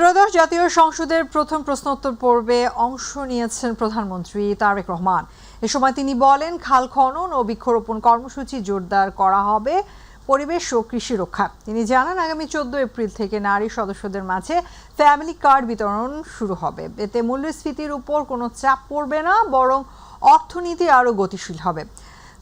ত্রয়োদশ জাতীয় সংসদের প্রথম প্রশ্নোত্তর পর্বে অংশ নিয়েছেন প্রধানমন্ত্রী তারেক রহমান। এ সময় তিনি বলেন, খাল খনন ও বৃক্ষরোপণ কর্মসূচি জোরদার করা হবে পরিবেশ ও কৃষি রক্ষা। তিনি জানান, আগামী 14 এপ্রিল থেকে নারী সদস্যদের মাঝে ফ্যামিলি কার্ড বিতরণ শুরু হবে। এতে মূল্যস্ফীতির উপর কোনো চাপ পড়বে না, বরং অর্থনীতি আরও গতিশীল হবে।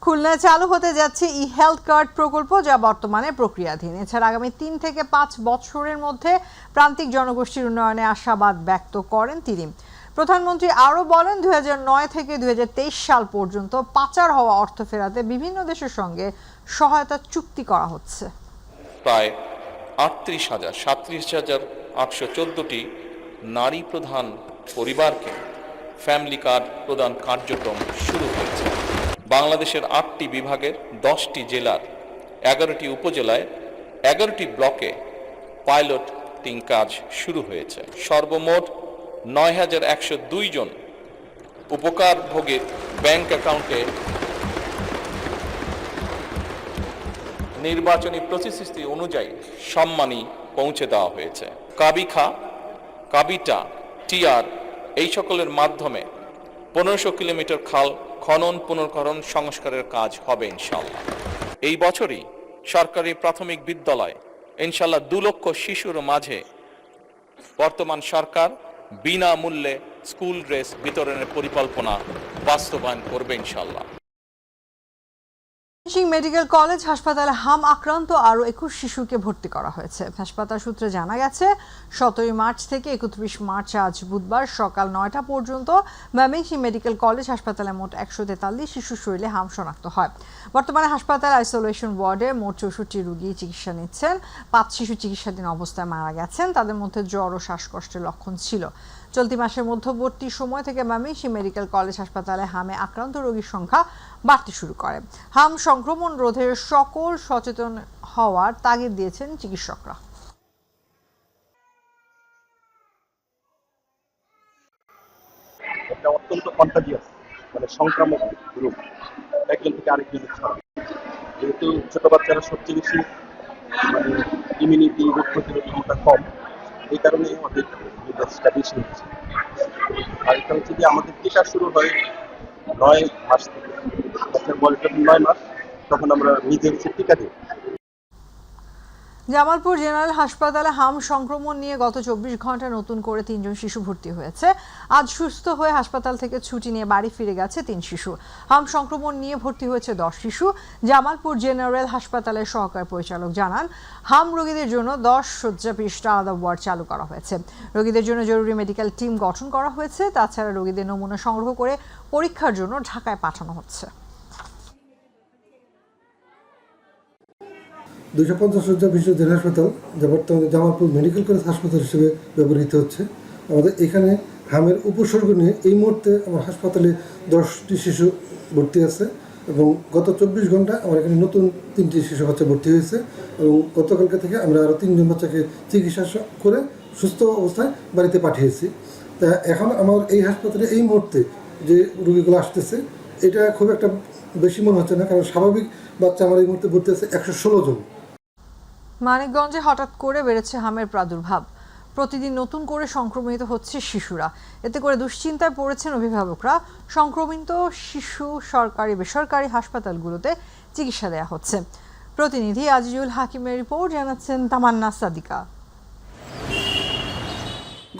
খুলনায় চালু হতে যাচ্ছে হেলথ কার্ড প্রকল্প, যা বর্তমানে প্রক্রিয়াধীন। এছাড়া আগামী 3 থেকে 5 বছরের মধ্যে প্রান্তিক জনগোষ্ঠীর উন্নয়নে আশাবাদ ব্যক্ত করেন তিনি। প্রধানমন্ত্রী আরও বলেন, 2009 থেকে 2023 সাল পর্যন্ত পাচার হওয়া অর্থ ফেরাতে বিভিন্ন দেশের সঙ্গে সহায়তা চুক্তি করা হচ্ছে। প্রায় 37,814টি নারী প্রধান পরিবারকে ফ্যামিলি কার্ড প্রদান কার্যক্রম শুরু হয়েছে। বাংলাদেশের 8টি বিভাগের 10টি জেলার 11টি উপজেলায় 11টি ব্লকে পাইলটিং কাজ শুরু হয়েছে। সর্বমোট 9,102 জন উপকারভোগীর ব্যাংক অ্যাকাউন্টে নির্বাচনী প্রতিশ্রুতি অনুযায়ী সম্মানী পৌঁছে দেওয়া হয়েছে। কাবিখা, কাবিটা, টিআর এই সকলের মাধ্যমে 1500 কিলোমিটার খাল খনন পুনর্খনন সংস্কারের কাজ হবে ইনশাল্লাহ। এই বছরই সরকারি প্রাথমিক বিদ্যালয় ইনশাল্লাহ 2 লক্ষ শিশুর মাঝে বর্তমান সরকার বিনামূল্যে স্কুল ড্রেস বিতরণের পরিকল্পনা বাস্তবায়ন করবে ইনশাল্লাহ। মেডিকেল কলেজ হাসপাতালে হাম আক্রান্ত আরও 21 শিশুকে ভর্তি করা হয়েছে। হাসপাতাল সূত্রে জানা গেছে, 17 মার্চ থেকে 31 মার্চ আজ বুধবার সকাল 9টা পর্যন্ত ময়মনসিংহ মেডিকেল কলেজ হাসপাতালে মোট 143 শিশুর শরীরে হাম শনাক্ত হয়। বর্তমানে হাসপাতাল আইসোলেশন ওয়ার্ডে মোট 64 রোগী চিকিৎসা নিচ্ছেন। 5 শিশু চিকিৎসাধীন অবস্থায় মারা গেছেন। তাদের মধ্যে জ্বর ও শ্বাসকষ্টের লক্ষণ ছিল। চলতি মাসের মধ্যবর্তী সময় থেকে ময়মনসিংহ মেডিকেল কলেজ হাসপাতালে হামে আক্রান্ত রোগীর সংখ্যা বাড়তে শুরু করে। হাম সংক্রমণ রোধে সকল সচেতন হওয়ার তাগিদ দিয়েছেন চিকিৎসকরা। এটা অত্যন্ত কন্টাজিয়াস, মানে সংক্রামক রোগ, একজন থেকে আরেকজনের ছড়ায়। যেহেতু ছোট বাচ্চারা সবচেয়ে বেশি মানে ইমিউনিটি, রোগ প্রতিরোধ ক্ষমতা কম, এই কারণে আমাদের মেজাজটা বেশি হচ্ছে। আর এটা হচ্ছে যে আমাদের টিকা শুরু হয় 9 মাস থেকে। বাচ্চার বয়স যখন 9 মাস, তখন আমরা নিজের টিকা দিই। জামালপুর জেনারেল হাসপাতালে হাম সংক্রমণ নিয়ে গত 24 ঘন্টায় নতুন করে 3 জন শিশু ভর্তি হয়েছে। আজ সুস্থ হয়ে হাসপাতাল থেকে ছুটি নিয়ে বাড়ি ফিরে গেছে 3 শিশু। হাম সংক্রমণ নিয়ে ভর্তি হয়েছে 10 শিশু। জামালপুর জেনারেল হাসপাতালের সহকারী পরিচালক জানান, হাম রোগীদের জন্য 10 শয্যা বিশিষ্ট আলাদা ওয়ার্ড চালু করা হয়েছে। রোগীদের জন্য জরুরি মেডিকেল টিম গঠন করা হয়েছে। তাছাড়া রোগীদের নমুনা সংগ্রহ করে পরীক্ষার জন্য ঢাকায় পাঠানো হচ্ছে। 250 শয্যা বিশিষ্ট জেলা হাসপাতাল, যা বর্তমানে জামালপুর মেডিকেল কলেজ হাসপাতাল হিসেবে ব্যবহৃত হচ্ছে। আমাদের এখানে হামের উপসর্গ নিয়ে এই মুহূর্তে আমার হাসপাতালে 10টি শিশু ভর্তি আছে এবং গত 24 ঘন্টায় আমার এখানে নতুন 3টি শিশু বাচ্চা ভর্তি হয়েছে এবং গতকালকে থেকে আমরা আরও 3 জন বাচ্চাকে চিকিৎসা করে সুস্থ অবস্থায় বাড়িতে পাঠিয়েছি। তা এখন আমার এই হাসপাতালে এই মুহূর্তে যে রোগীগুলো আসতেছে, এটা খুব একটা বেশি মনে হচ্ছে না, কারণ স্বাভাবিক বাচ্চা আমার এই মুহূর্তে ভর্তি আছে 116 জন। মানিকগঞ্জে হঠাৎ করে বেড়েছে হামের প্রাদুর্ভাব। প্রতিদিন নতুন করে সংক্রমিত হচ্ছে শিশুরা। এতে করে দুশ্চিন্তায় পড়েছেন অভিভাবকরা। সংক্রমিত শিশু সরকারি বেসরকারি হাসপাতালগুলোতে চিকিৎসা দেওয়া হচ্ছে। প্রতিনিধি আজিজুল হাকিমের রিপোর্ট, জানাচ্ছেন তামান্না সাদিকা।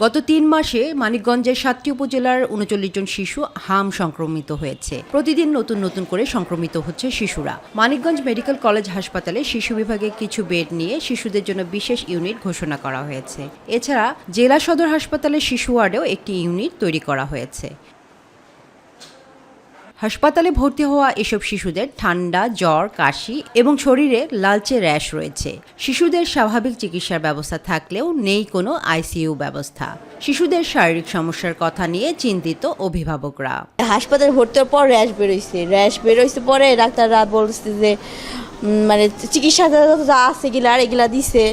গত 3 মাসে মানিকগঞ্জের 7টি উপজেলার 39 জন শিশু হাম সংক্রমিত হয়েছে। প্রতিদিন নতুন করে সংক্রমিত হচ্ছে শিশুরা। মানিকগঞ্জ মেডিকেল কলেজ হাসপাতালে শিশু বিভাগে কিছু বেড নিয়ে শিশুদের জন্য বিশেষ ইউনিট ঘোষণা করা হয়েছে। এছাড়া জেলা সদর হাসপাতালে শিশু ওয়ার্ডেও একটি ইউনিট তৈরি করা হয়েছে। হাসপাতালে ভর্তি হওয়া এসব শিশুদের ঠান্ডা, জ্বর, কাশি এবং শরীরে লালচে র্যাশ রয়েছে। শিশুদের স্বাভাবিক চিকিৎসার ব্যবস্থা থাকলেও নেই কোনো আইসিইউ ব্যবস্থা। শিশুদের শারীরিক সমস্যার কথা নিয়ে চিন্তিত অভিভাবকরা। হাসপাতালে ভর্তি হওয়ার পর র্যাশ বেরোইছে পরে ডাক্তাররা বলছে যে মানে চিকিৎসা যা আছে এগুলা দিছে।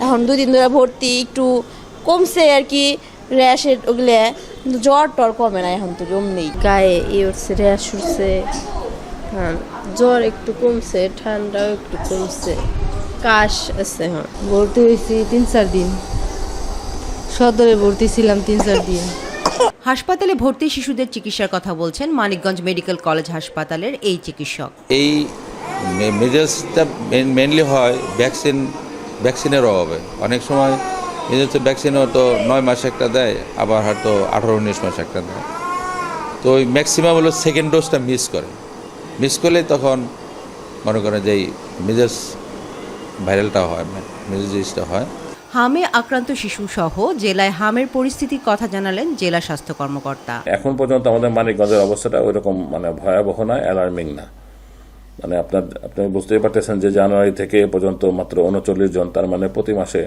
এখন 2 দিন ধরে ভর্তি, একটু কমছে আর কি র্যাশের ওগুলো, কিন্তু জ্বর টর কমে না এখন তো নেই। গায়ে উঠছে, র্যাশ উঠছে, জ্বর একটু কমছে, ঠান্ডাও একটু কমছে, কাশ আছে। ভর্তি হয়েছি 3-4 দিন। সদরে ভর্তি ছিলাম 3-4 দিন। হাসপাতালে ভর্তি শিশুদের চিকিৎসার কথা বলছেন মানিকগঞ্জ মেডিকেল কলেজ হাসপাতালের এই চিকিৎসক। এই মেজার্সটা মেনলি হয় ভ্যাকসিনের অভাবে। অনেক সময় মেজার্স ভ্যাকসিনও তো 9 মাসে একটা দেয়, আবার হয়তো 18-19 মাসে একটা দেয়। তো ওই ম্যাক্সিমাম হলো সেকেন্ড ডোজটা মিস করলে তখন মনে করেন যে এই মেজার্স ভাইরালটা হয়, মেজার্সটা হয়। হামে আক্রান্ত শিশু সহ জেলায় হামের পরিস্থিতির কথা জানালেন জেলা স্বাস্থ্য কর্মকর্তা। এখন পর্যন্ত আমাদের মানিকগঞ্জের অবস্থাটা ওইরকম ভয়াবহ না, অ্যালার্মিং না। আপনি বুঝতেই পারতেছেন যে জানুয়ারি থেকে এ পর্যন্ত মাত্র 39 জন, তার মানে প্রতি মাসে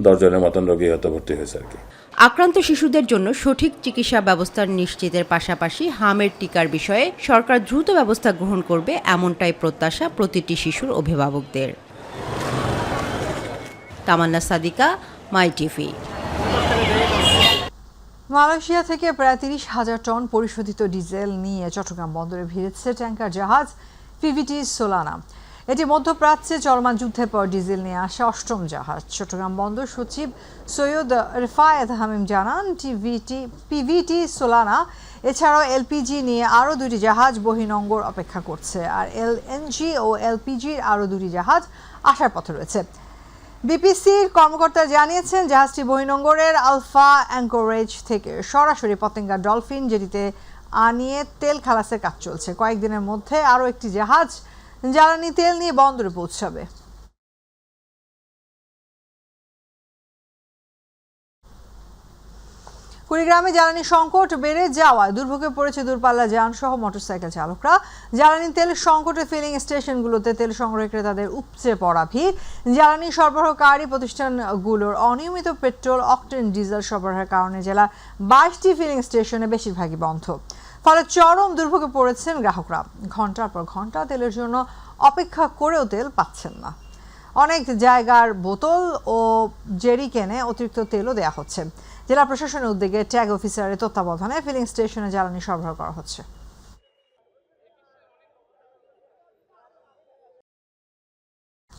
10 জনের মতন রোগী হয়তো ভর্তি হয়েছে আর কি। আক্রান্ত শিশুদের জন্য সঠিক চিকিৎসা ব্যবস্থা নিশ্চিতের পাশাপাশি হামের টিকার বিষয়ে সরকার দ্রুত ব্যবস্থা গ্রহণ করবে, এমনটাই প্রত্যাশা প্রতিটি শিশুর অভিভাবকদের। তামান্না সাদিকা, মাই টিভি। মালয়েশিয়া থেকে প্রায় 30,000 টন পরিশোধিত ডিজেল নিয়ে চট্টগ্রাম বন্দরে ভিড়েছে ট্যাঙ্কার জাহাজ পিভিটি সোলানা। এটি মধ্যপ্রাচ্যে চলমান যুদ্ধের পর ডিজেল নিয়ে আসা 8ম জাহাজ। চট্টগ্রাম বন্দর সচিব সৈয়দ রেফায়েত হামিম জানান, পিভিটি সোলানা এছাড়াও এলপিজি নিয়ে আরও 2টি জাহাজ বহিনঙ্গর অপেক্ষা করছে, আর এলএনজি ও এলপিজির আরও 2টি জাহাজ আসার পথে রয়েছে। বিপিসির কর্মকর্তা জানিয়েছেন, জাহাজটি বহিনঙ্গরের আলফা অ্যাঙ্কোরেজ থেকে সরাসরি পতেঙ্গা ডলফিন জেটিতে আনিয়ে তেল খালাসের কাজ চলছে। কয়েকদিনের মধ্যে আরও একটি জাহাজ জ্বালানি তেল নিয়ে বন্দরে পৌঁছাবে। কুড়িগ্রামে জ্বালানি সংকট বেড়ে যাওয়ায় দুর্ভোগে পড়েছে দূরপাল্লা যানসহ মোটরসাইকেল চালকরা। জ্বালানি তেল সংকটে ফিলিং স্টেশনগুলোতে তেল সংগ্রহ ক্রেতাদের উপচে পড়া ভিড়। জ্বালানি সরবরাহকারী প্রতিষ্ঠানগুলোর অনিয়মিত পেট্রোল, অকটেন, ডিজেল সরবরাহের কারণে জেলার 22টি ফিলিং স্টেশনে বেশিরভাগই বন্ধ। ফলে চরম দুর্ভোগে পড়েছেন গ্রাহকরা। ঘন্টার পর ঘন্টা তেলের জন্য অপেক্ষা করেও তেল পাচ্ছেন না। অনেক জায়গার বোতল ও জেরিকেনে অতিরিক্ত তেলও দেওয়া হচ্ছে। জেলা প্রশাসনের উদ্যোগে ট্যাগ অফিসারের তত্ত্বাবধানে ফিলিং স্টেশনে জ্বালানি সরবরাহ করা হচ্ছে।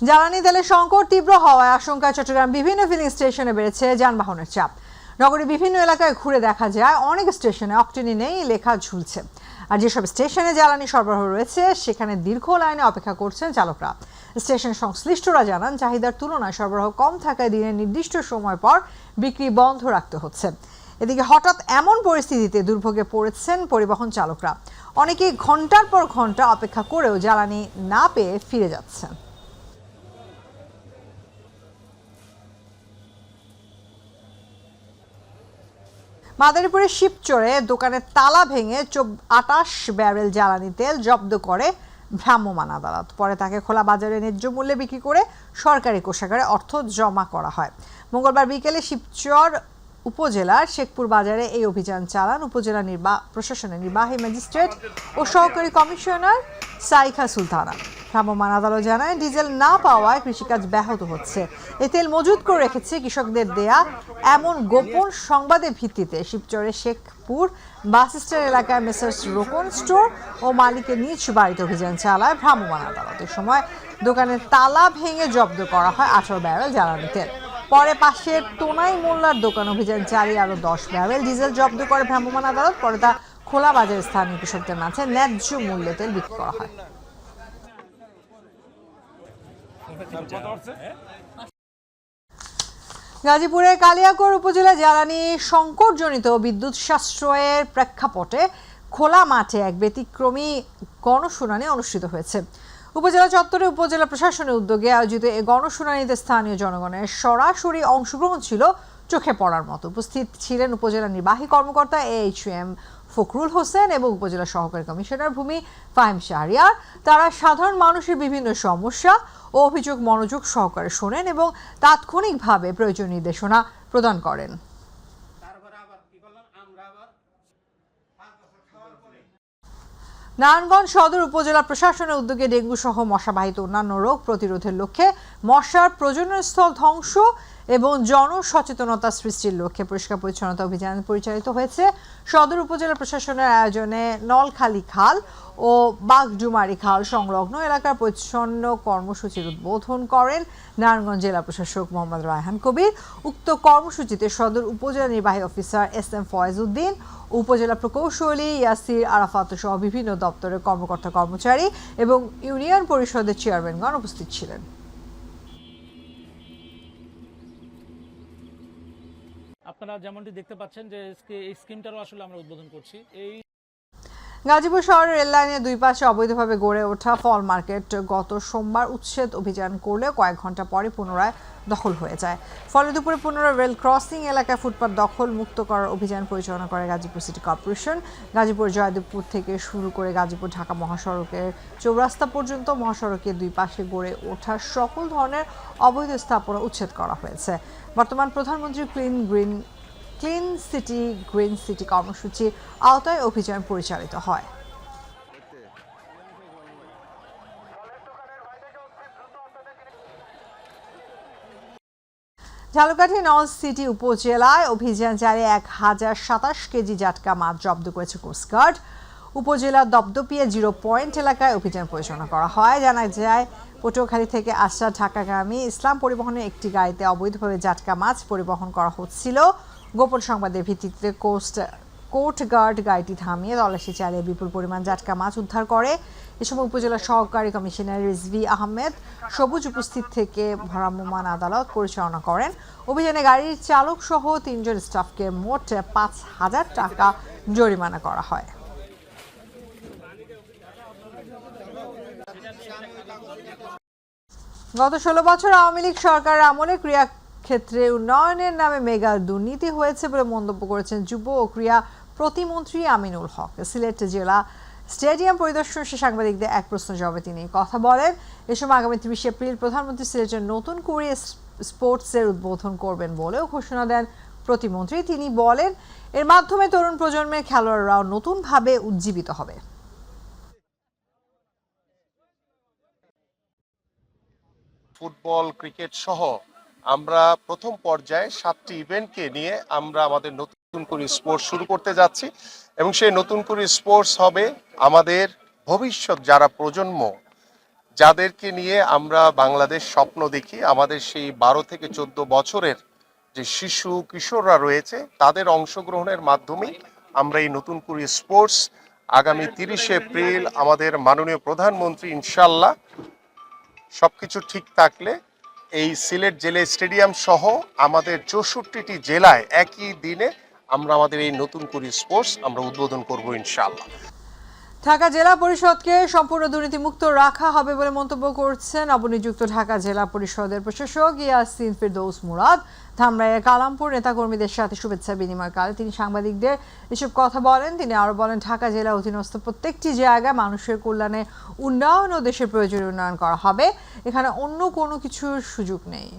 জ্বালানি তেলের সংকট তীব্র হওয়ায় আশঙ্কায় চট্টগ্রাম বিভিন্ন ফিলিং স্টেশনে বেড়েছে যানবাহনের চাপ। নগরীর বিভিন্ন এলাকায় ঘুরে দেখা যায় অনেক স্টেশনে অকটেনি নেই লেখা ঝুলছে, আর যেসব স্টেশনে জ্বালানি সরবরাহ রয়েছে সেখানে দীর্ঘ লাইনে অপেক্ষা করছেন চালকরা। স্টেশন সংশ্লিষ্টরা জানান, চাহিদার তুলনায় সরবরাহ কম থাকায় দিনের নির্দিষ্ট সময় পর বিক্রি বন্ধ রাখতে হচ্ছে। এদিকে হঠাৎ এমন পরিস্থিতিতে দুর্ভোগে পড়েছেন পরিবহন চালকরা। অনেকেই ঘন্টার পর ঘন্টা অপেক্ষা করেও জ্বালানি না পেয়ে ফিরে যাচ্ছেন। মাদারীপুরের শিবচরে দোকানের তালা ভেঙে 28 ব্যারেল জ্বালানি তেল জব্দ করে ভ্রাম্যমাণ আদালত। পরে তাকে খোলা বাজারে ন্যায্য মূল্যে বিক্রি করে সরকারি কোষাগারে অর্থ জমা করা হয়। মঙ্গলবার বিকেলে শিবচর উপজেলার শেখপুর বাজারে এই অভিযান চালান উপজেলা প্রশাসনের নির্বাহী ম্যাজিস্ট্রেট ও সহকারী কমিশনার সাইখা সুলতানা। ভ্রাম্যমাণ আদালত জানায়, ডিজেল না পাওয়ায় কৃষিকাজ ব্যাহত হচ্ছে। এই তেল মজুত করে রেখেছে কৃষকদের দেয়া এমন গোপন সংবাদের ভিত্তিতে শিবচরের শেখপুর বাস স্ট্যান্ড এলাকায় মেসার্স রোকন স্টোর ও মালিকের নিজ বাড়িতে অভিযান চালায় ভ্রাম্যমাণ আদালত। এ সময় দোকানের তালা ভেঙে জব্দ করা হয় 18 ব্যারেল জ্বালানি তেল। পরে পাশের তোনাই মোল্লার দোকান অভিযান চালিয়ে আরো 10 ব্যারেল ডিজেল জব্দ করে ভ্রাম্যমাণ আদালত। পরে তা খোলা বাজারে স্থানীয় কৃষকদের মাঝে ন্যায্য মূল্যে তেল বিক্রি করা হয়। গাজীপুরের কালিয়াকৈর উপজেলা জ্বালানি সংকটজনিত বিদ্যুৎ সাশ্রয়ের প্রেক্ষাপটে খোলা মাঠে এক ব্যতিক্রমী গণশুনানি অনুষ্ঠিত হয়েছে। উপজেলা চত্বরে উপজেলা প্রশাসনের উদ্যোগে আয়োজিত এই গণশুনানিতে স্থানীয় জনগণের সরাসরি অংশগ্রহণ ছিল চোখে পড়ার মতো। উপস্থিত ছিলেন উপজেলা নির্বাহী কর্মকর্তা AHM ফখরুল হোসেন এবং উপজেলা সহকারী কমিশনার ভূমি ফাহিম শাহরিয়ার। তারা সাধারণ মানুষের বিভিন্ন সমস্যা ও অভিযোগ মনোযোগ সহকারে শোনেন এবং তাৎক্ষণিকভাবে প্রয়োজনীয় নির্দেশনা প্রদান করেন। নারায়ণগঞ্জ সদর উপজেলা প্রশাসনের উদ্যোগে ডেঙ্গু সহ মশাবাহিত অন্যান্য রোগ প্রতিরোধের লক্ষ্যে মশার প্রজননস্থল ধ্বংস এবং জনসচেতনতা সৃষ্টির লক্ষ্যে পরিষ্কার পরিচ্ছন্নতা অভিযান পরিচালিত হয়েছে। সদর উপজেলা প্রশাসনের আয়োজনে নলখালী খাল ও বাগডুমারি খাল সংলগ্ন এলাকার পরিচ্ছন্ন কর্মসূচির উদ্বোধন করেন নারায়ণগঞ্জ জেলা প্রশাসক মোহাম্মদ রায়হান কবির। উক্ত কর্মসূচিতে সদর উপজেলা নির্বাহী অফিসার SM ফয়েজ উদ্দিন, উপজেলা প্রকৌশলী ইয়াসির আরাফাত সহ বিভিন্ন দপ্তরের কর্মকর্তা কর্মচারী এবং ইউনিয়ন পরিষদের চেয়ারম্যানগণ উপস্থিত ছিলেন। আপনারা যেমনটি দেখতে পাচ্ছেন যে এই স্কিমটারও আসলে আমরা উদ্বোধন করছি। গাজীপুর শহরের রেল লাইনের দুই পাশে অবৈধভাবে গড়ে ওঠা ফল মার্কেট গত সোমবার উচ্ছেদ অভিযান করলেও কয়েক ঘন্টা পরে পুনরায় দখল হয়ে যায়। ফলে দুপুরে পুনরায় রেল ক্রসিং এলাকায় ফুটপাত দখল মুক্ত করার অভিযান পরিচালনা করে গাজীপুর সিটি কর্পোরেশন। গাজীপুর জয়দেবপুর থেকে শুরু করে গাজীপুর ঢাকা মহাসড়কের চৌরাস্তা পর্যন্ত মহাসড়কের দুই পাশে গড়ে ওঠা সকল ধরনের অবৈধ স্থাপনা উচ্ছেদ করা হয়েছে। বর্তমান প্রধানমন্ত্রী ক্লিন সিটি গ্রিন সিটি কর্মসূচির আওতায় অভিযান পরিচালিত হয়। ঝালকাঠি নর্থ সিটি উপজেলায় অভিযান চালিয়ে 1027 কেজি জাটকা মাছ জব্দ করেছে কোস্টগার্ড। উপজেলার দপদপিয়া 0 পয়েন্ট এলাকায় অভিযান পরিচালনা করা হয়। জানা যায় পটুয়াখালী থেকে আসা ঢাকাগামী ইসলাম পরিবহনের একটি গাড়িতে অবৈধভাবে জাটকা মাছ পরিবহন করা হচ্ছিল। গোপন সংবাদের ভিত্তিতে কোস্টগার্ড গাড়িটি থামিয়ে তল্লাশি চালিয়ে বিপুল পরিমাণ জাটকা মাছ উদ্ধার করে। এ সময় উপজেলা সহকারী কমিশনার রিজভি আহমেদ সবুজ উপস্থিত থেকে ভ্রাম্যমাণ আদালত পরিচালনা করেন। অভিযানে গাড়ির চালক সহ 3 জন স্টাফকে মোট 5,000 টাকা জরিমানা করা হয়। গত 16 বছর আওয়ামী লীগ সরকারের আমলে ক্রীড়াক্ষেত্রে উন্নয়নের নামে মেগা দুর্নীতি হয়েছে বলে মন্তব্য করেছেন যুব ও ক্রীড়া প্রতিমন্ত্রী আমিনুল হক। সিলেট জেলা স্টেডিয়াম পরিদর্শন শেষে সাংবাদিকদের এক প্রশ্ন জবাবে তিনি কথা বলেন। এ সময় আগামী 30 এপ্রিল প্রধানমন্ত্রী সিলেটের নতুন করে স্পোর্টসের উদ্বোধন করবেন বলেও ঘোষণা দেন প্রতিমন্ত্রী। তিনি বলেন, এর মাধ্যমে তরুণ প্রজন্মের খেলোয়াড়রাও নতুনভাবে উজ্জীবিত হবে। ফুটবল, ক্রিকেট সহ আমরা প্রথম পর্যায়ে 7টি ইভেন্টকে নিয়ে আমরা আমাদের নতুন করে স্পোর্টস শুরু করতে যাচ্ছি এবং সেই নতুন করে স্পোর্টস হবে আমাদের ভবিষ্যৎ যারা প্রজন্ম, যাদেরকে নিয়ে আমরা বাংলাদেশ স্বপ্ন দেখি, আমাদের সেই 12 থেকে 14 বছরের যে শিশু কিশোররা রয়েছে তাদের অংশগ্রহণের মাধ্যমে আমরা এই নতুন করে স্পোর্টস আগামী 30 এপ্রিল আমাদের মাননীয় প্রধানমন্ত্রী ইনশাল্লাহ সবকিছু ঠিক থাকলে এই সিলেট জেলা স্টেডিয়াম সহ আমাদের 64টি জেলায় একই দিনে আমরা আমাদের এই নতুন করে স্পোর্টস আমরা উদ্বোধন করব ইনশাআল্লাহ। ঢাকা জেলা পরিষদকে সম্পূর্ণ দুর্নীতিমুক্ত রাখা হবে বলে মন্তব্য করছেন নবনিযুক্ত ঢাকা জেলা পরিষদের প্রশাসক ইয়াসিন ফেরদৌস মুরাদ। ধামরাইয়ের কালামপুর নেতাকর্মীদের সাথে শুভেচ্ছা বিনিময়কালে তিনি সাংবাদিকদের এসব কথা বলেন। তিনি আরও বলেন, ঢাকা জেলা অধীনস্থ প্রত্যেকটি জায়গায় মানুষের কল্যাণে উন্নয়ন ও দেশের প্রয়োজনীয় উন্নয়ন করা হবে। এখানে অন্য কোনো কিছুর সুযোগ নেই।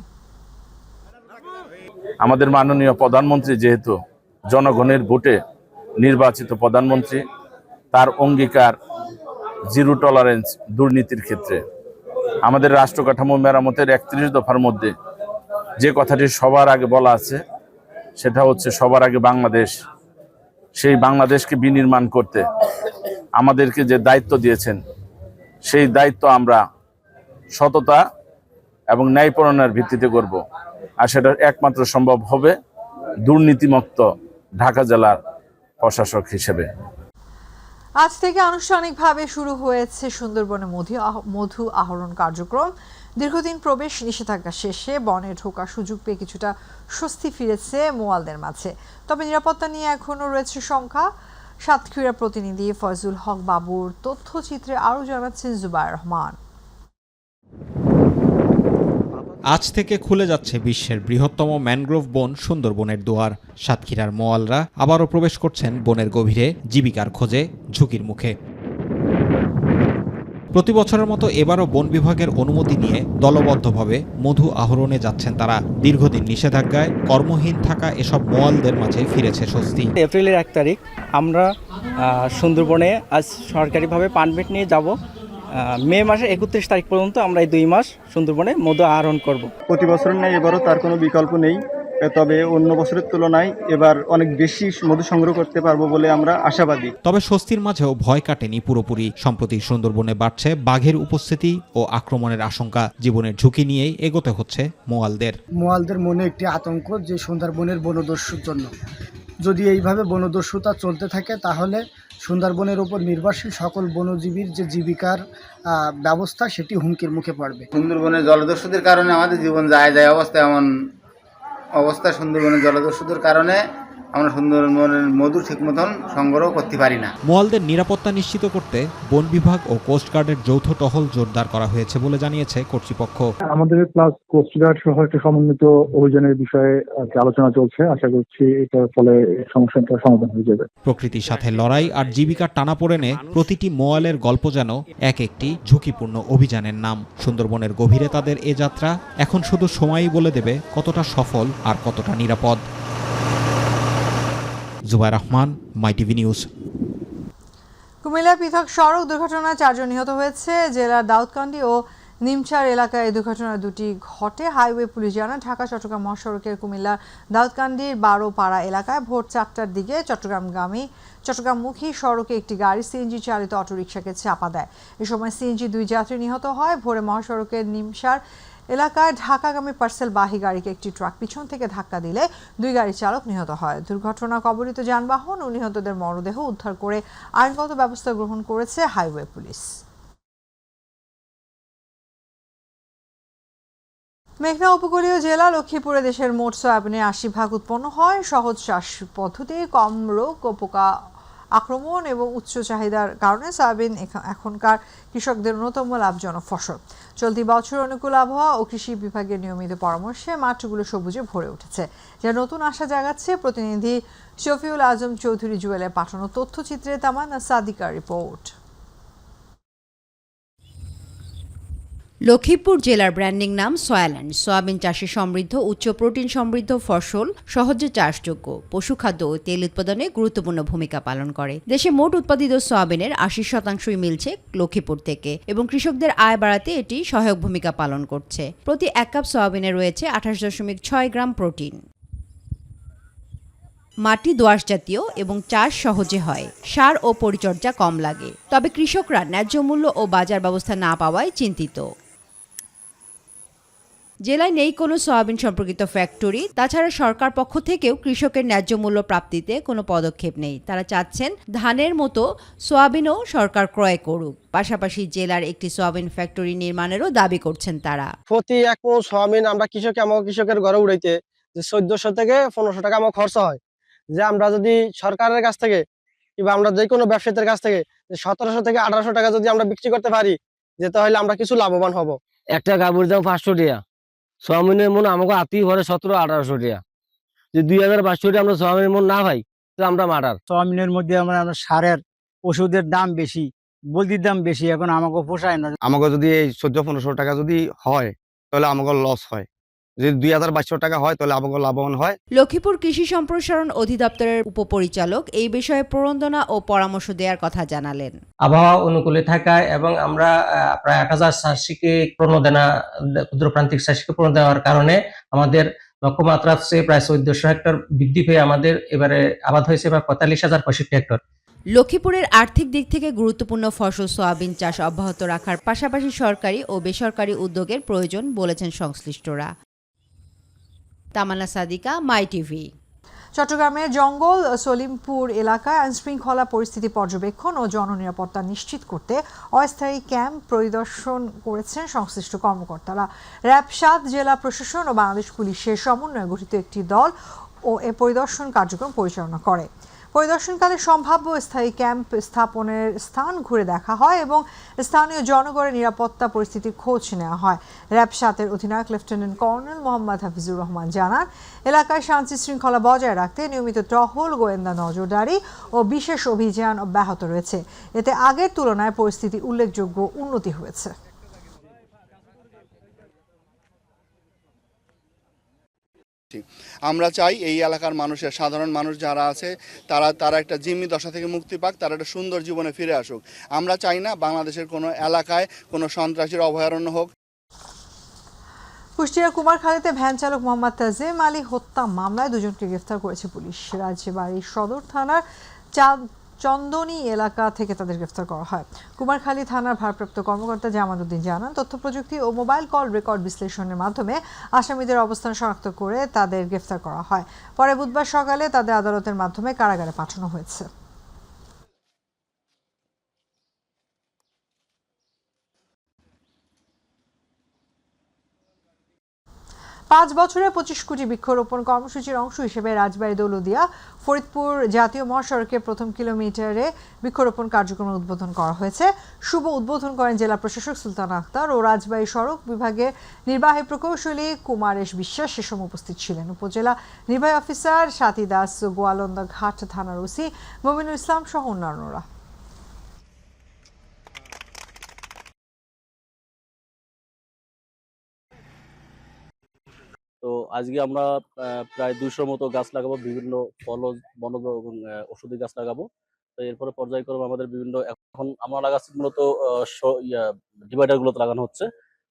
আমাদের মাননীয় প্রধানমন্ত্রী যেহেতু জনগণের ভোটে নির্বাচিত প্রধানমন্ত্রী, তার অঙ্গীকার জিরো টলারেন্স দুর্নীতির ক্ষেত্রে। আমাদের রাষ্ট্র কাঠামো মেরামতের 31 দফার মধ্যে যে কথাটি সবার আগে বলা আছে সেটা হচ্ছে সবার আগে বাংলাদেশ। সেই বাংলাদেশকে বিনির্মাণ করতে আমাদেরকে যে দায়িত্ব দিয়েছেন সেই দায়িত্ব আমরা সততা এবং ন্যায়পরায়ণের ভিত্তিতে করব। আর সেটা একমাত্র সম্ভব হবে দুর্নীতিমুক্ত ঢাকা জেলার প্রশাসক হিসেবে। আজ থেকে আনুষ্ঠানিকভাবে শুরু হয়েছে সুন্দরবনে মধু আহরণ কার্যক্রম। দীর্ঘদিন প্রবেশ নিষেধাজ্ঞা শেষে বনে ঢোকার সুযোগ পেয়ে কিছুটা স্বস্তি ফিরেছে মোয়ালদের মাঝে। তবে নিরাপত্তা নিয়ে এখনও রয়েছে শঙ্কা। সাতক্ষীরা প্রতিনিধি ফয়জুল হক বাবুর তথ্যচিত্রে আরও জানাচ্ছেন জুবায়ের রহমান। আজ থেকে খুলে যাচ্ছে বিশ্বের বৃহত্তম ম্যানগ্রোভ বন সুন্দরবনের দুয়ার। সাতক্ষীরার মোয়ালরা আবারও প্রবেশ করছেন বনের গভীরে জীবিকার খোঁজে ঝুঁকির মুখে। প্রতি বছরের মতো এবারও বন বিভাগের অনুমতি নিয়ে দলবদ্ধভাবে মধু আহরণে যাচ্ছেন তারা। দীর্ঘদিন নিষেধাজ্ঞায় কর্মহীন থাকা এসব মোয়ালদের মাঝে ফিরেছে স্বস্তি। এপ্রিলের 1 তারিখ আমরা সুন্দরবনে আজ সরকারিভাবে পারমিট নিয়ে যাব মে মাসের 31 তারিখ পর্যন্ত আমরা এই 2 মাস সুন্দরবনে মধু আহরণ করব। প্রতি বছরের ন্যায় এবারও তার কোনো বিকল্প নেই, তবে অন্য বছরের তুলনায় এবার অনেক বেশি মধু সংগ্রহ করতে পারবো বলে আমরা আশাবাদী। তবে স্বস্তির মাঝেও ভয় কাটেনি পুরোপুরি। সম্প্রতি সুন্দরবনে বাড়ছে বাঘের উপস্থিতি ও আক্রমণের আশঙ্কা। জীবনের ঝুঁকি নিয়েই এগোতে হচ্ছে মোয়ালদের মনে একটি আতঙ্ক যে সুন্দরবনের বনদস্যুর জন্য। যদি এইভাবে বনদস্যুতা চলতে থাকে তাহলে সুন্দরবনের উপর নির্ভরশীল সকল বনজীবীর যে জীবিকার ব্যবস্থা সেটি হুমকির মুখে পড়বে। সুন্দরবনের জলদস্যুদের কারণে আমাদের জীবন যায় অবস্থা, এমন অবস্থা সুন্দরবনের জলদস্যুদের কারণে আমরা সুন্দরবনের মধু ঠিক মতন সংগ্রহ করতে পারি না। মোয়ালদের নিরাপত্তা নিশ্চিত করতে বন বিভাগ ও কোস্টগার্ডের যৌথ টহল জোরদার করা হয়েছে বলে জানিয়েছে কর্তৃপক্ষ। আমাদের প্লাস কোস্টগার্ড সহ একটা সমন্বিত অভিযানের বিষয়ে আলোচনা চলছে। আশা করছি এটার ফলে সমস্যাটা সমাধান হয়ে যাবে। প্রকৃতির সাথে লড়াই আর জীবিকার টানাপোড়েনে প্রতিটি মোয়ালের গল্প যেন এক একটি ঝুঁকিপূর্ণ অভিযানের নাম। সুন্দরবনের গভীরে তাদের এ যাত্রা এখন শুধু সময়ই বলে দেবে কতটা সফল আর কতটা নিরাপদ। জুবাইর রহমান, মাই টিভি নিউজ। কুমিল্লা পৃথক সড়ক দুর্ঘটনায় 4 জন নিহত হয়েছে। জেলার দাউদকান্দি ও নিমচার এলাকায় এই দুর্ঘটনা দুটি ঘটে। হাইওয়ে পুলিশ জানায় ঢাকা চট্টগ্রাম মহাসড়কের কুমিল্লার দাউদকান্দির 12 পাড়া এলাকায় ভোর 4টার দিকে চট্টগ্রামমুখী সড়কে একটি গাড়ি সিএনজি চালিত অটোরিকশাকে চাপা দেয়। এ সময় সিএনজি 2 যাত্রী নিহত হয়। ভোরে মহাসড়কের নিমসার এলাকায় ঢাকাগামী পার্সেলবাহী গাড়িকে একটি ট্রাক পিছন থেকে ধাক্কা দিলে 2 গাড়ির চালক নিহত হয়। দুর্ঘটনা কবলিত যানবাহন ও নিহতদের মরদেহ উদ্ধার করে আইনগত ব্যবস্থা গ্রহণ করেছে হাইওয়ে পুলিশ। মেঘনা উপকূলীয় জেলা লক্ষ্মীপুরে দেশের মোট সয়াবিনের 80% উৎপন্ন হয়। সহজ চাষ পদ্ধতি, কম রোগ ও পোকা আক্রমণ এবং উচ্চ চাহিদার কারণে সয়াবিন এখনকার কৃষকদের অন্যতম লাভজনক ফসল। চলতি বছর অনুকূল আবহাওয়া ও কৃষি বিভাগের নিয়মিত পরামর্শে মাঠগুলো সবুজে ভরে উঠেছে, যা নতুন আশা জাগাচ্ছে। প্রতিনিধি শফিউল আজম চৌধুরী জুয়েলের পাঠানো তথ্যচিত্রে তামান্না সাদিকার রিপোর্ট। লক্ষ্মীপুর জেলার ব্র্যান্ডিং নাম সয়াল্যান্ড। সয়াবিন চাষে সমৃদ্ধ, উচ্চ প্রোটিন সমৃদ্ধ ফসল, সহজে চাষযোগ্য, পশুখাদ্য ও তেল উৎপাদনে গুরুত্বপূর্ণ ভূমিকা পালন করে। দেশে মোট উৎপাদিত সয়াবিনের 80%ই মিলছে লক্ষ্মীপুর থেকে এবং কৃষকদের আয় বাড়াতে এটি সহায়ক ভূমিকা পালন করছে। প্রতি 1 কাপ সয়াবিনে রয়েছে 28.6 গ্রাম প্রোটিন। মাটি দোআঁশ জাতীয় এবং চাষ সহজে হয়। সার ও পরিচর্যা কম লাগে। তবে কৃষকরা ন্যায্য মূল্য ও বাজার ব্যবস্থা না পাওয়ায় চিন্তিত। জেলায় নেই কোনো সয়াবিন সম্পর্কিত ফ্যাক্টরি। তাছাড়া সরকার পক্ষ থেকেও কৃষকের ন্যায্য মূল্য প্রাপ্তিতে কোনো পদক্ষেপ নেই। তারা চাচ্ছেন ধানের মতো সয়াবিনও সরকার ক্রয় করুক। পাশাপাশি জেলার একটি সয়াবিন ফ্যাক্টরি নির্মাণেরও দাবি করছেন তারা। প্রতি 1 মণ সয়াবিন আমরা কৃষকের ঘরে উড়াইতে যে 1400 থেকে 1500 টাকা আমার খরচ হয়। যে আমরা যদি সরকারের কাছ থেকে কিংবা আমরা যে কোনো ব্যবসায়ীদের কাছ থেকে 1700 থেকে 1800 টাকা যদি আমরা বিক্রি করতে পারি, যে তাহলে আমরা কিছু লাভবান হব। একটা গাভীর দাম 500 টাকা, সয়াবিনের মন আমাকে আতি ভরে 1700-1800 টাকা। যে 2500 টাকা আমরা সয়াবিনের মন না পাই তো আমরা মারার। সয়াবিনের মধ্যে আমরা সারের ওষুধের দাম বেশি, বলদির দাম বেশি, এখন আমাকে পোষায় না। আমাকে যদি এই 1400-1500 টাকা যদি হয় তাহলে আমাকে লস হয়। যদি 2200 টাকা হয় তাহলে আমাকে লাভবান হয়। লক্ষ্মীপুর কৃষি সম্প্রসারণ অধিদপ্তরের উপপরিচালক এই বিষয়ে প্রবন্ধনা ও পরামর্শ দেওয়ার কথা জানালেন। আবহাওয়া অনুকূলে থাকায় এবং আমরা প্রায় 8000 চাষিকে প্রণোদনা, ক্ষুদ্রপ্রান্তিক চাষিকে প্রণোদনা দেওয়ার কারণে আমাদের লক্ষ্যমাত্রার চেয়ে প্রায় 1400 হেক্টর বৃদ্ধি পেয়ে আমাদের এবারে আবাদ হয়েছে প্রায় 45,065 হেক্টর। লক্ষ্মীপুরের আর্থিক দিক থেকে গুরুত্বপূর্ণ ফসল সয়াবিন চাষ অব্যাহত রাখার পাশাপাশি সরকারি ও বেসরকারি উদ্যোগের প্রয়োজন বলেছেন সংশ্লিষ্টরা। তামান্না সাদিকা, মাই টিভি। চট্টগ্রামের জঙ্গল সলিমপুর এলাকায় আইনশৃঙ্খলা পরিস্থিতি পর্যবেক্ষণ ও জননিরাপত্তা নিশ্চিত করতে অস্থায়ী ক্যাম্প পরিদর্শন করেছেন সংশ্লিষ্ট কর্মকর্তারা। র্যাব 7 জেলা প্রশাসন ও বাংলাদেশ পুলিশের সমন্বয়ে গঠিত একটি দল ও এ পরিদর্শন কার্যক্রম পরিচালনা করে। পরিদর্শনকালে সম্ভাব্য স্থায়ী ক্যাম্প স্থাপনের স্থান ঘুরে দেখা হয় এবং স্থানীয় জনগণের নিরাপত্তা পরিস্থিতির খোঁজ নেওয়া হয়। র্যাব 7-এর অধিনায়ক লেফটেন্যান্ট কর্নেল মোহাম্মদ হাফিজুর রহমান জানান, এলাকায় শান্তি শৃঙ্খলা বজায় রাখতে নিয়মিত টহল, গোয়েন্দা নজরদারি ও বিশেষ অভিযান অব্যাহত রয়েছে। এতে আগের তুলনায় পরিস্থিতি উল্লেখযোগ্য উন্নতি হয়েছে। আমরা চাই এই এলাকার মানুষের, সাধারণ মানুষ যারা আছে তারা একটা জিম্মি দশা থেকে মুক্তি পাক, তারা একটা সুন্দর জীবনে ফিরে আসুক। আমরা চাই না বাংলাদেশের কোনো এলাকায় কোনো সন্ত্রাসীর অভয়ারণ্য হোক। কুষ্টিয়ার কুমারখালীতে ভ্যান চালক মোহাম্মদ তাজিম আলী হত্যা মামলায় দুজনকে গ্রেফতার করেছে পুলিশ। রাজবাড়ী সদর থানার চন্দনী এলাকা থেকে তাদের গ্রেফতার করা হয়। কুমারখালী থানার ভারপ্রাপ্ত কর্মকর্তা জামালউদ্দিন জানান, তথ্য প্রযুক্তি ও মোবাইল কল রেকর্ড বিশ্লেষণের মাধ্যমে আসামিদের অবস্থান শনাক্ত করে তাদের গ্রেফতার করা হয়। পরে বুধবার সকালে তাদের আদালতের মাধ্যমে কারাগারে পাঠানো হয়েছে। 5 বছরে 25 কোটি বৃক্ষরোপণ কর্মসূচির অংশ হিসেবে রাজবাড়ী দৌলতদিয়া ফরিদপুর জাতীয় মহাসড়কের প্রথম কিলোমিটারে বৃক্ষরোপণ কার্যক্রম উদ্বোধন করা হয়েছে। শুভ উদ্বোধন করেন জেলা প্রশাসক সুলতানা আক্তার ও রাজবাড়ী সড়ক বিভাগের নির্বাহী প্রকৌশলী কুমারেশ বিশ্বাস। সে সময় উপস্থিত ছিলেন উপজেলা নির্বাহী অফিসার সাথী দাস, গোয়ালন্দা ঘাট থানার ওসি মমিনুল ইসলাম সহ অন্যান্যরা। তো আজকে আমরা প্রায় 200 মতো গাছ লাগাবো, বিভিন্ন ফলজ, বনজ এবং ওষুধি গাছ লাগাবো। তো এরপরে পর্যায়ক্রমে আমাদের বিভিন্ন, এখন আমরা লাগাচ্ছি মূলত ডিভাইডার গুলোতে লাগানো হচ্ছে।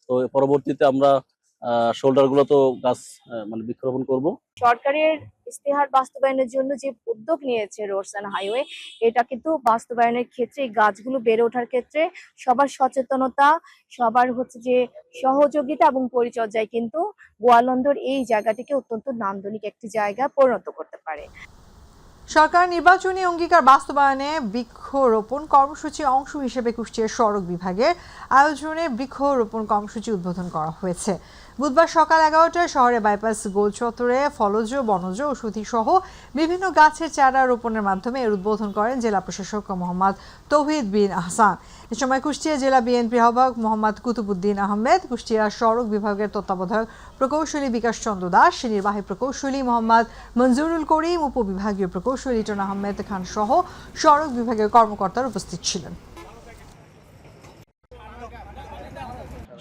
তো পরবর্তীতে আমরা শোল্ডার গুলোতেও গাছ মানে বৃক্ষরোপণ করব। সরকারের ইস্তেহার বাস্তবায়নের জন্য যে উদ্যোগ নিয়েছে রোডস অ্যান্ড হাইওয়ে, এটা কিন্তু বাস্তবায়নের ক্ষেত্রে গাছগুলো বেড়ে ওঠার ক্ষেত্রে সবার সচেতনতা, সবার হচ্ছে যে সহযোগিতা এবং পরিচর্যায় কিন্তু গোয়ালন্দর এই জায়গাটিকে অত্যন্ত নান্দনিক একটি জায়গা পরিণত করতে পারে। সরকার নির্বাচনী অঙ্গীকার বাস্তবায়নে বৃক্ষরোপণ কর্মসূচির অংশ হিসেবে কুষ্টিয়া সড়ক বিভাগের আয়োজনে বৃক্ষরোপণ কর্মসূচি উদ্বোধন করা হয়েছে। বুধবার সকাল 11টায় শহরে বাইপাস গোল চত্বরে ফলজ, বনজ, ওষুধি সহ বিভিন্ন গাছের চারা রোপণের মাধ্যমে এর উদ্বোধন করেন জেলা প্রশাসক মোহাম্মদ তৌহিদ বিন আহসান। এ সময় কুষ্টিয়া জেলা বিএনপি আহ্বায়ক মোহাম্মদ কুতুবুদ্দিন আহমেদ, কুষ্টিয়া সড়ক বিভাগের তত্ত্বাবধায়ক প্রকৌশলী বিকাশ চন্দ্র দাস, নির্বাহী প্রকৌশলী মোহাম্মদ মঞ্জুরুল করিম, উপবিভাগীয় প্রকৌশলী লিটন আহমেদ খান সহ সড়ক বিভাগের কর্মকর্তারা উপস্থিত ছিলেন।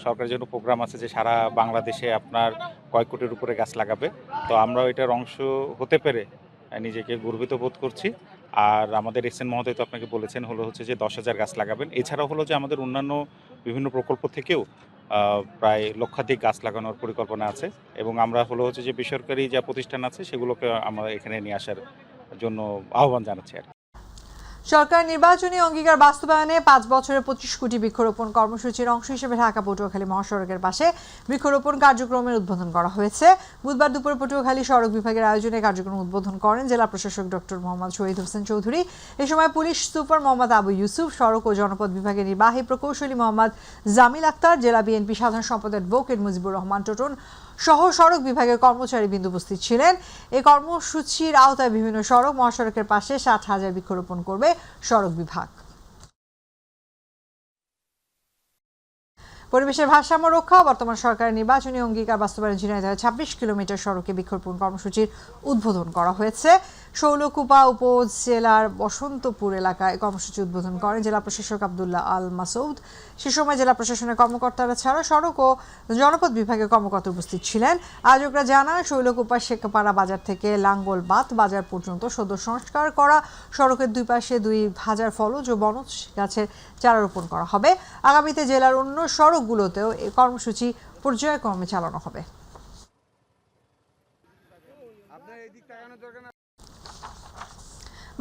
সরকারের জন্য প্রোগ্রাম আছে যে সারা বাংলাদেশে আপনার কয়েক কোটির উপরে গাছ লাগাবে। তো আমরাও এটার অংশ হতে পেরে নিজেকে গর্বিত বোধ করছি। আর আমাদের এসএন মহোদয় তো আপনাকে বলেছেন হচ্ছে যে 10,000 গাছ লাগাবেন। এছাড়াও হলো যে আমাদের অন্যান্য বিভিন্ন প্রকল্প থেকেও প্রায় লক্ষাধিক গাছ লাগানোর পরিকল্পনা আছে এবং আমরা হচ্ছে যে বেসরকারি যা প্রতিষ্ঠান আছে সেগুলোকে আমরা এখানে নিয়ে আসার জন্য আহ্বান জানাচ্ছি আর। সরকার নির্বাচনী অঙ্গীকার বাস্তবায়নে 5 বছরে 25 কোটি বৃক্ষরোপণ কর্মসূচির অংশ হিসেবে ঢাকা পটুয়াখালী মহাসড়কের পাশে বৃক্ষরোপণ কার্যক্রমের উদ্বোধন করা হয়েছে। বুধবার দুপুরে পটুয়াখালী সড়ক বিভাগের আয়োজনে কার্যক্রম উদ্বোধন করেন জেলা প্রশাসক ডক্টর মোহাম্মদ শহীদ হোসেন চৌধুরী। এ সময় পুলিশ সুপার মোহাম্মদ আবু ইউসুফ, সড়ক ও জনপদ বিভাগের নির্বাহী প্রকৌশলী মোহাম্মদ জামিল আক্তার, জেলা বিএনপি সাধারণ সম্পাদক অ্যাডভোকেট মুজিবুর রহমান টোটন সহ সড়ক বিভাগের কর্মচারীবৃন্দ উপস্থিত ছিলেন। এই কর্মসূচির আওতায় বিভিন্ন সড়ক, মহাসড়কের পাশে 60,000 বৃক্ষরোপণ করবে সড়ক বিভাগ। পরিবেশের ভারসাম্য রক্ষা, বর্তমান সরকারের নির্বাচনী অঙ্গীকার বাস্তবায়নের ঝিনাইদহে 26 কিলোমিটার সড়কে বৃক্ষরোপণ কর্মসূচির উদ্বোধন করা হয়েছে। শৈলকুপা উপজেলার বসন্তপুর এলাকায় কর্মসূচি উদ্বোধন করেন জেলা প্রশাসক আব্দুল্লাহ আল মাসউদ। সে সময় জেলা প্রশাসনের কর্মকর্তারা ছাড়া সড়ক ও জনপদ বিভাগের কর্মকর্তা উপস্থিত ছিলেন। আয়োজকরা জানান, শৈলকুপা শেখপাড়া বাজার থেকে লাঙ্গল বাত বাজার পর্যন্ত সদ্য সংস্কার করা সড়কের দুই পাশে 2,000 ফলজ ও বনজ গাছের চারা রোপণ করা হবে। আগামীতে জেলার অন্য সড়কগুলোতেও এই কর্মসূচি পর্যায়ক্রমে চালানো হবে।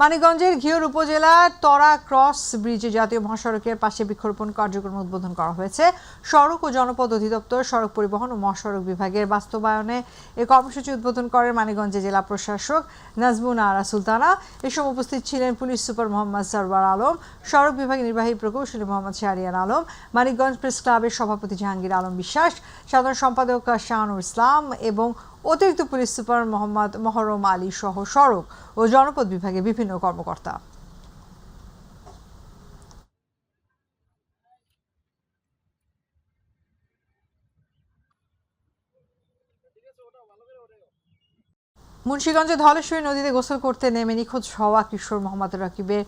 মানিকগঞ্জের ঘিওর উপজেলার তরা ক্রস ব্রিজে জাতীয় মহাসড়কের পাশে বৃক্ষরোপণ কার্যক্রম উদ্বোধন করা হয়েছে। সড়ক ও জনপদ অধিদপ্তর, সড়ক পরিবহন ও মহাসড়ক বিভাগের বাস্তবায়নে এই কর্মসূচি উদ্বোধন করেন মানিকগঞ্জে জেলা প্রশাসক নাজমুন আরা সুলতানা। এ সময় উপস্থিত ছিলেন পুলিশ সুপার মোহাম্মদ সরওয়ার আলম, সড়ক বিভাগের নির্বাহী প্রকৌশলী মোহাম্মদ শাহরিয়ার আলম, মানিকগঞ্জ প্রেস ক্লাবের সভাপতি জাহাঙ্গীর আলম বিশ্বাস, সাধারণ সম্পাদক শাহানুর ইসলাম এবং অতিরিক্ত পুলিশ সুপার মোহাম্মদ মহরম আলী সহ সড়ক ও জনপদ বিভাগের বিভিন্ন কর্মকর্তা। মুন্সিগঞ্জে ধলেশ্বরী নদীতে গোসল করতে নেমে নিখোঁজ হওয়া কিশোর মোহাম্মদ রাকিবের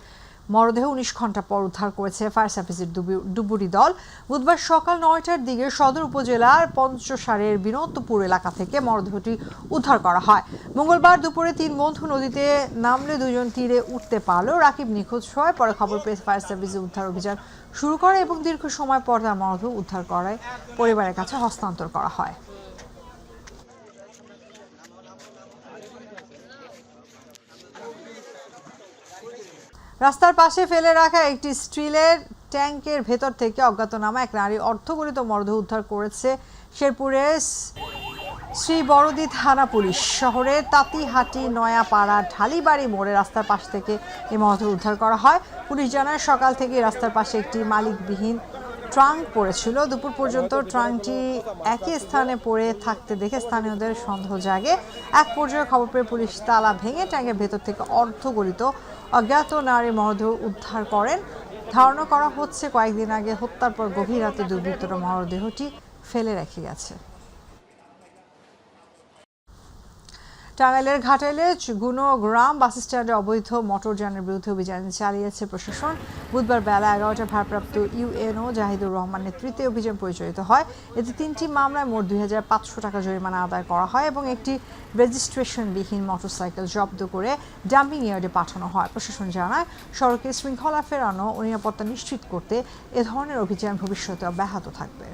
মরদেহ 19 ঘন্টা পর উদ্ধার করেছে ফায়ার সার্ভিসের ডুবুরি দল। বুধবার সকাল 9টার দিকে সদর উপজেলার পঞ্চসারের বিনোদপুর এলাকা থেকে মরদেহটি উদ্ধার করা হয়। মঙ্গলবার দুপুরে 3 বন্ধু নদীতে নামলে 2 জন তীরে উঠতে পারলেও রাকিব নিখোঁজ হয়। পরে খবর পেয়ে ফায়ার সার্ভিস উদ্ধার অভিযান শুরু করে এবং দীর্ঘ সময় পর তার মরদেহ উদ্ধার করায় পরিবারের কাছে হস্তান্তর করা হয়। রাস্তার পাশে ফেলে রাখা একটি স্টিলের ট্যাঙ্কের ভেতর থেকে অজ্ঞাতনামা এক নারী অর্ধগলিত মরদেহ উদ্ধার করেছে শেরপুরের শ্রী বড়দি থানা পুলিশ। শহরের তাঁতিহাটি নয়াপাড়া ঢালিবাড়ি মোড়ে রাস্তার পাশ থেকে এই মরদেহ উদ্ধার করা হয়। পুলিশ জানায় সকাল থেকে রাস্তার পাশে একটি মালিকবিহীন ট্রাঙ্ক পড়েছিল। দুপুর পর্যন্ত ট্রাঙ্কটি একই স্থানে পড়ে থাকতে দেখে স্থানীয়দের সন্দেহ জাগে। এক পর্যায়ে খবর পেয়ে পুলিশ তালা ভেঙে ট্যাঙ্কের ভেতর থেকে অর্ধগলিত অজ্ঞাত নারীর মরদেহ উদ্ধার করেন। ধারণা করা হচ্ছে কয়েকদিন আগে হত্যার পর গভীর রাতে দুর্বৃত্তরা মরদেহটি ফেলে রেখে গেছে। টাঙ্গাইলের ঘাটাইলে গুণগ্রাম বাস স্ট্যান্ডে অবৈধ মোটরযানের বিরুদ্ধে অভিযান চালিয়েছে প্রশাসন। বুধবার বেলা 11টায় ভারপ্রাপ্ত ইউএনও জাহিদুর রহমান নেতৃত্বে অভিযান পরিচালিত হয়। এতে 3টি মামলায় মোট 2500 টাকা জরিমানা আদায় করা হয় এবং একটি রেজিস্ট্রেশনবিহীন মোটরসাইকেল জব্দ করে ডাম্পিং ইয়ার্ডে পাঠানো হয়। প্রশাসন জানায় সড়কে শৃঙ্খলা ফেরানো ও নিরাপত্তা নিশ্চিত করতে এ ধরনের অভিযান ভবিষ্যতে অব্যাহত থাকবে।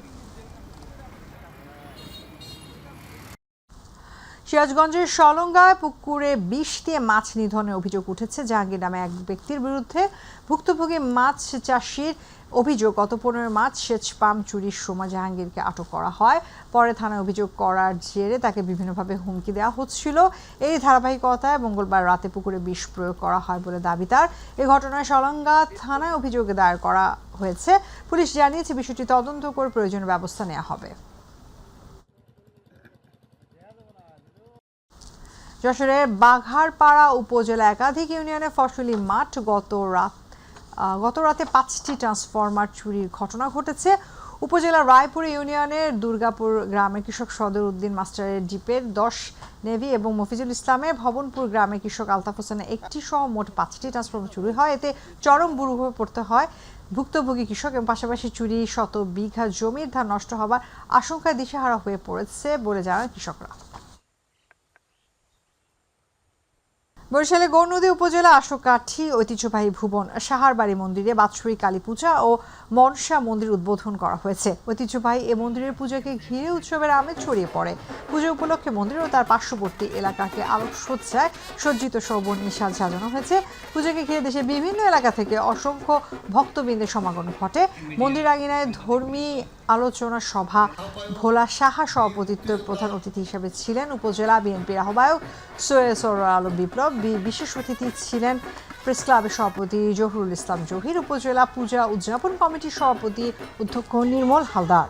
সিরাজগঞ্জের সলঙ্গায় পুকুরে বিষ দিয়ে মাছ নিধনের অভিযোগ উঠেছে জাহাঙ্গীর নামে এক ব্যক্তির বিরুদ্ধে। ভুক্তভোগী মাছ চাষির অভিযোগ গত 15 মার্চ সেচ পাম্প চুরির সময় জাহাঙ্গীরকে আটক করা হয়। পরে থানায় অভিযোগ করার জেরে তাকে বিভিন্নভাবে হুমকি দেওয়া হচ্ছিল। এই ধারাবাহিকতায় মঙ্গলবার রাতে পুকুরে বিষ প্রয়োগ করা হয় বলে দাবি তার। এই ঘটনায় সলঙ্গা থানায় অভিযোগ দায়ের করা হয়েছে। পুলিশ জানিয়েছে বিষয়টি তদন্ত করে প্রয়োজনীয় ব্যবস্থা নেওয়া হবে। যশোরের বাঘারপাড়া উপজেলা একাধিক ইউনিয়নে ফসলি মাঠ গত রাতে 5টি ট্রান্সফরমার চুরির ঘটনা ঘটেছে। উপজেলার রায়পুর ইউনিয়নের দুর্গাপুর গ্রামের কৃষক সদর উদ্দিন মাস্টারের ডিপের 10 নেভি এবং মফিজুল ইসলামের ভবনপুর গ্রামের কৃষক আলতাফ হোসেনের একটি সহ মোট 5টি ট্রান্সফরমার চুরি হয়। এতে চরম বুড়ুভাবে পড়তে হয় ভুক্তভোগী কৃষক এবং পাশাপাশি চুরি শত বিঘা জমির ধান নষ্ট হবার আশঙ্কায় দিশেহারা হয়ে পড়েছে বলে জানান কৃষকরা। বরিশালের গৌরনদী উপজেলা আশোকাঠি ঐতিহ্যবাহী ভুবন সাহারবাড়ি মন্দিরে বাৎসরিক কালী পূজা ও মনসা মন্দির উদ্বোধন করা হয়েছে। ঐতিহ্যবাহী এ মন্দিরের পূজাকে ঘিরে উৎসবের আমেজ ছড়িয়ে পড়ে। পুজো উপলক্ষে মন্দির ও তার পার্শ্ববর্তী এলাকাকে আলোকসজ্জায় সজ্জিত শোভনীয় সাজানো হয়েছে। পূজাকে ঘিরে দেশের বিভিন্ন এলাকা থেকে অসংখ্য ভক্তবৃন্দের সমাগম ঘটে। মন্দির আঙিনায় ধর্মী আলোচনা সভা ভোলা সাহা সভাপতিত্বের প্রধান অতিথি হিসেবে ছিলেন উপজেলা বিএনপির আহ্বায়ক সৈয়দ সরওয়ার আলম বিপ্লব। বিশেষ অতিথি ছিলেন প্রেস ক্লাবের সভাপতি জহুরুল ইসলাম জহির, উপজেলা পূজা উদযাপন কমিটির সভাপতি অধ্যক্ষ নির্মল হালদার।